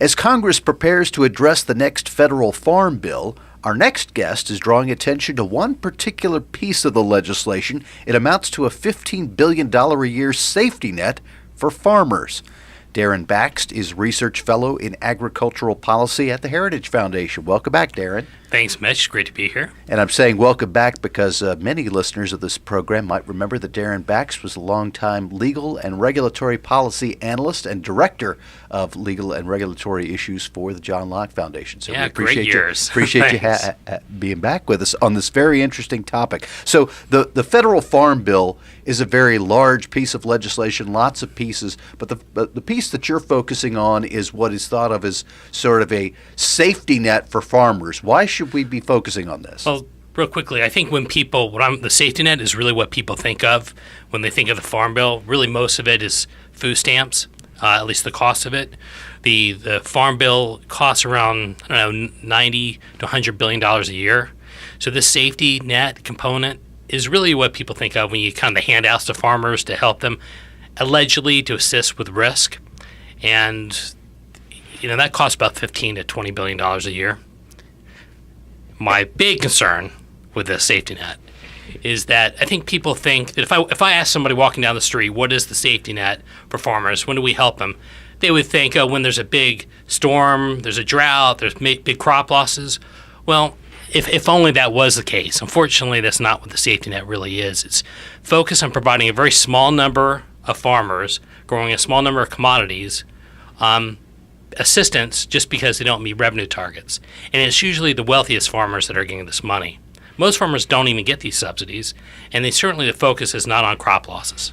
As Congress prepares to address the next federal farm bill, our next guest is drawing attention to one particular piece of the legislation. It amounts to a $15 billion a year safety net for farmers. Daren Bakst is Research Fellow in Agricultural Policy at the Heritage Foundation. Welcome back, Daren. Thanks, Mitch. Great to be here. And I'm saying welcome back because many listeners of this program might remember that Daren Bakst was a longtime legal and regulatory policy analyst and director of legal and regulatory issues for the John Locke Foundation. So yeah, we appreciate great years. Appreciate you being back with us on this very interesting topic. So the federal farm bill is a very large piece of legislation, lots of pieces, but the piece that you're focusing on is what is thought of as sort of a safety net for farmers. Why should we be focusing on this? Well, real quickly, I think when people, the safety net is really what people think of when they think of the farm bill. Really, most of it is food stamps, at least the cost of it. The farm bill costs around, $90 to $100 billion a year. So this safety net component is really what people think of when you kind of the handouts to farmers to help them, allegedly to assist with risk. And, that costs about $15 to $20 billion a year. My big concern with the safety net is that I think people think that if I ask somebody walking down the street, what is the safety net for farmers? When do we help them? They would think, when there's a big storm, there's a drought, there's big crop losses. Well, if only that was the case. Unfortunately, that's not what the safety net really is. It's focused on providing a very small number of farmers growing a small number of commodities assistance just because they don't meet revenue targets. And it's usually the wealthiest farmers that are getting this money. Most farmers don't even get these subsidies, and the focus is not on crop losses.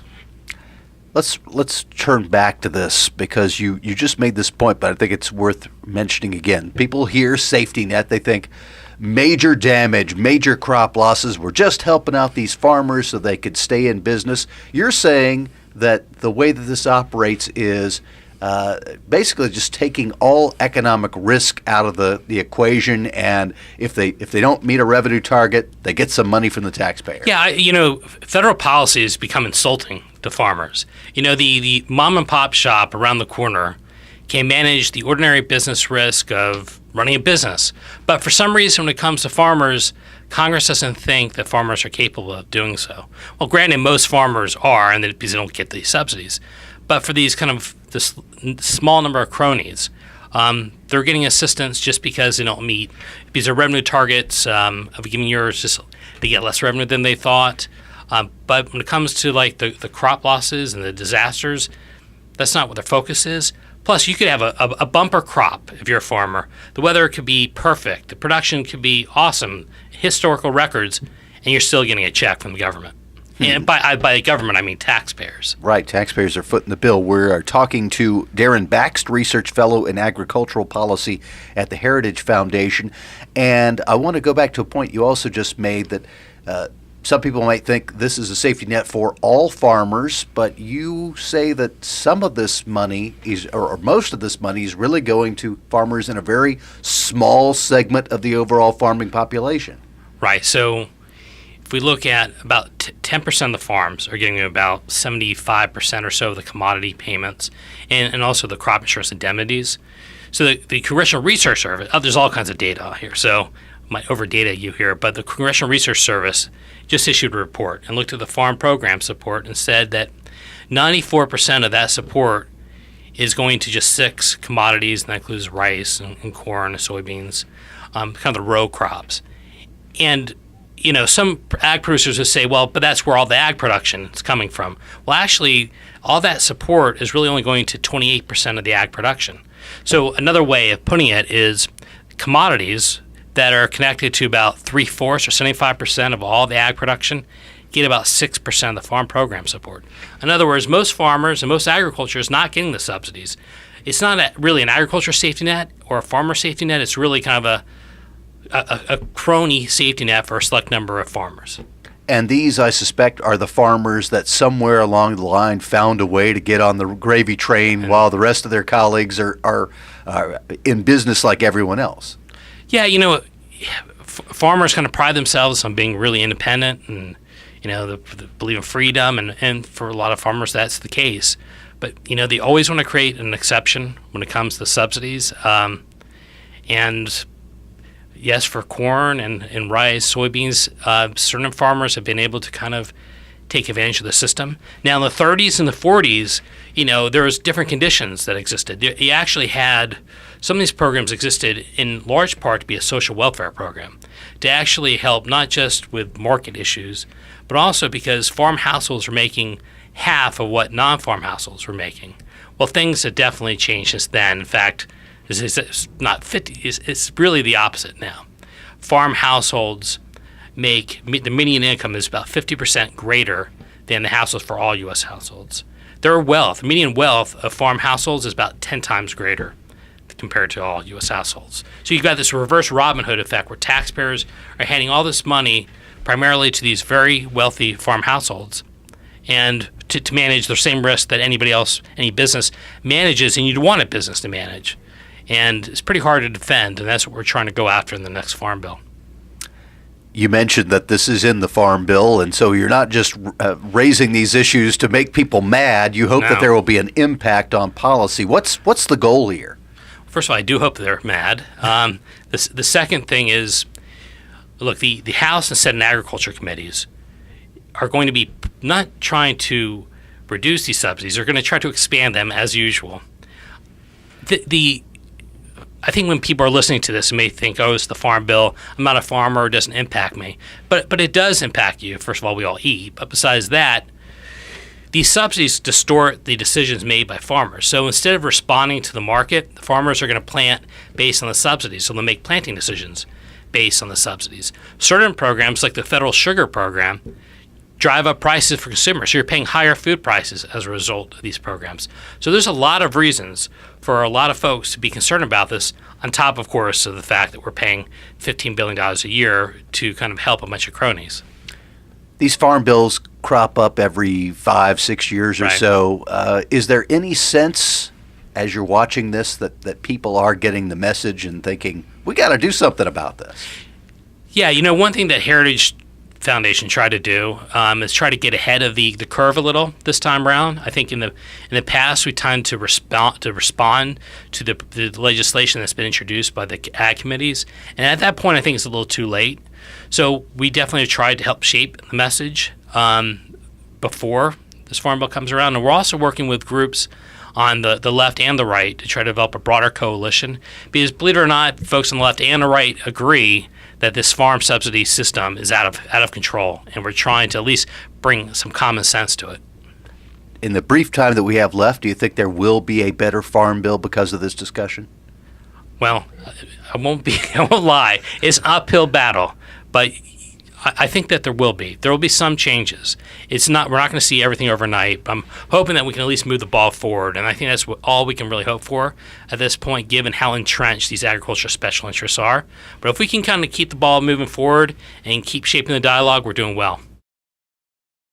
Let's turn back to this because you just made this point, but I think it's worth mentioning again. People hear safety net, they think major damage, major crop losses. We're just helping out these farmers so they could stay in business. You're saying that the way that this operates is basically just taking all economic risk out of the equation, and if they don't meet a revenue target, they get some money from the taxpayer. Yeah, federal policy has become insulting to farmers. The mom and pop shop around the corner can manage the ordinary business risk of running a business, but for some reason, when it comes to farmers, Congress doesn't think that farmers are capable of doing so. Well, granted, most farmers are, and because they don't get these subsidies. But for these kind of this small number of cronies, they're getting assistance just because they don't meet because their revenue targets of a given year is just they get less revenue than they thought. But when it comes to like the crop losses and the disasters, that's not what their focus is. Plus, you could have a bumper crop if you're a farmer. The weather could be perfect. The production could be awesome, historical records, and you're still getting a check from the government. And by government, I mean taxpayers. Right. Taxpayers are footing the bill. We are talking to Daren Bakst, Research Fellow in Agricultural Policy at the Heritage Foundation. And I want to go back to a point you also just made that some people might think this is a safety net for all farmers, but you say that some of this money is, or most of this money is really going to farmers in a very small segment of the overall farming population. Right. So if we look at about 10% of the farms are getting about 75% or so of the commodity payments and also the crop insurance indemnities. So the Congressional Research Service, there's all kinds of data here, so I might over-data you here, but the Congressional Research Service just issued a report and looked at the farm program support and said that 94% of that support is going to just 6 commodities, and that includes rice and corn and soybeans, kind of the row crops. And some ag producers would say, well, but that's where all the ag production is coming from. Well, actually, all that support is really only going to 28% of the ag production. So another way of putting it is commodities that are connected to about 3/4 or 75% of all the ag production get about 6% of the farm program support. In other words, most farmers and most agriculture is not getting the subsidies. It's not really an agriculture safety net or a farmer safety net. It's really kind of a crony safety net for a select number of farmers. And these, I suspect, are the farmers that somewhere along the line found a way to get on the gravy train while the rest of their colleagues are in business like everyone else. Yeah, farmers kind of pride themselves on being really independent and, they believe in freedom. And for a lot of farmers, that's the case. But, they always want to create an exception when it comes to subsidies. And yes, for corn and rice, soybeans, certain farmers have been able to kind of take advantage of the system. Now, in the 30s and the 40s, there was different conditions that existed. You actually had some of these programs existed in large part to be a social welfare program, to actually help not just with market issues, but also because farm households were making half of what non-farm households were making. Well, things have definitely changed since then. In fact, it's not 50. It's really the opposite now. Farm households the median income is about 50% greater than the households for all U.S. households. Their median wealth of farm households is about 10 times greater compared to all U.S. households. So you've got this reverse Robin Hood effect where taxpayers are handing all this money primarily to these very wealthy farm households, and to manage the same risk that anybody else, any business manages, and you'd want a business to manage. And it's pretty hard to defend, and that's what we're trying to go after in the next Farm Bill. You mentioned that this is in the Farm Bill, and so you're not just raising these issues to make people mad. You hope that there will be an impact on policy. What's the goal here? First of all, I do hope they're mad. The second thing is, look, the House and Senate Agriculture Committees are going to be not trying to reduce these subsidies. They're going to try to expand them as usual. I think when people are listening to this, they may think, oh, it's the Farm Bill. I'm not a farmer. It doesn't impact me. But it does impact you. First of all, we all eat. But besides that, these subsidies distort the decisions made by farmers. So instead of responding to the market, the farmers are going to plant based on the subsidies. So they'll make planting decisions based on the subsidies. Certain programs, like the federal sugar program, drive up prices for consumers. So you're paying higher food prices as a result of these programs. So there's a lot of reasons for a lot of folks to be concerned about this, on top, of course, of the fact that we're paying $15 billion a year to kind of help a bunch of cronies. These farm bills crop up every 5-6 years or so. Is there any sense, as you're watching this, that people are getting the message and thinking, we got to do something about this? Yeah, one thing that Heritage Foundation tried to do is try to get ahead of the curve a little this time around. I think in the past we tend to respond to the legislation that's been introduced by the ag committees, and at that point I think it's a little too late. So we definitely tried to help shape the message before this Farm Bill comes around, and we're also working with groups on the left and the right to try to develop a broader coalition, because believe it or not, folks on the left and the right agree that this farm subsidy system is out of control, and we're trying to at least bring some common sense to it. In the brief time that we have left, do you think there will be a better farm bill because of this discussion? Well, I won't lie. It's an uphill battle, but I think that there will be. There will be some changes. We're not going to see everything overnight, but I'm hoping that we can at least move the ball forward, and I think that's all we can really hope for at this point, given how entrenched these agriculture special interests are. But if we can kind of keep the ball moving forward and keep shaping the dialogue, we're doing well.